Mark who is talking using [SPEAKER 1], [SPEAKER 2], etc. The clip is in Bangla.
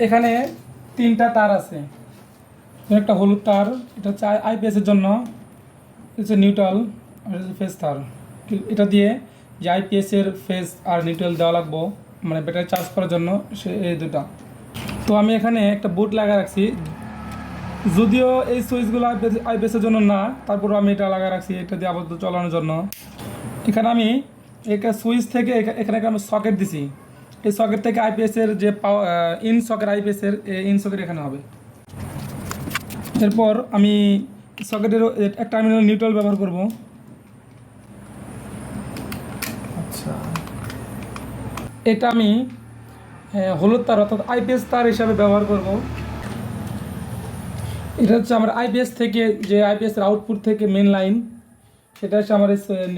[SPEAKER 1] এখানে তিনটা তার আছে। একটা হলুদ তার, এটা হচ্ছে আইপিএসের জন্য, হচ্ছে নিউট্রাল, আর হচ্ছে ফেস তার। এটা দিয়ে যে আইপিএসের ফেস আর নিউট্রাল দেওয়া লাগবো, মানে ব্যাটারি চার্জ করার জন্য, সে এই দুটা। তো আমি এখানে একটা বুট লাগা রাখছি, যদিও এই সুইচগুলো আইপিএসের জন্য না, তারপরেও আমি এটা লাগা রাখছি এটা দিয়ে আপাতত চালানোর জন্য। এখানে আমি একটা সুইচ থেকে এখানে আমি সকেট দিছি, এই সকেট থেকে আইপিএসের যে ইন সকেট, আইপিএসের ইন সকেট এখানে হবে। এরপর আমি সকেটের এক টার্মিনাল নিউট্রাল ব্যবহার করব।
[SPEAKER 2] আচ্ছা,
[SPEAKER 1] এটা আমি হলুদ তার অর্থাৎ আইপিএস তার হিসাবে ব্যবহার করব। এটা হচ্ছে আমার আইপিএস থেকে, যে আইপিএসের আউটপুট থেকে মেন লাইন, সেটা হচ্ছে আমার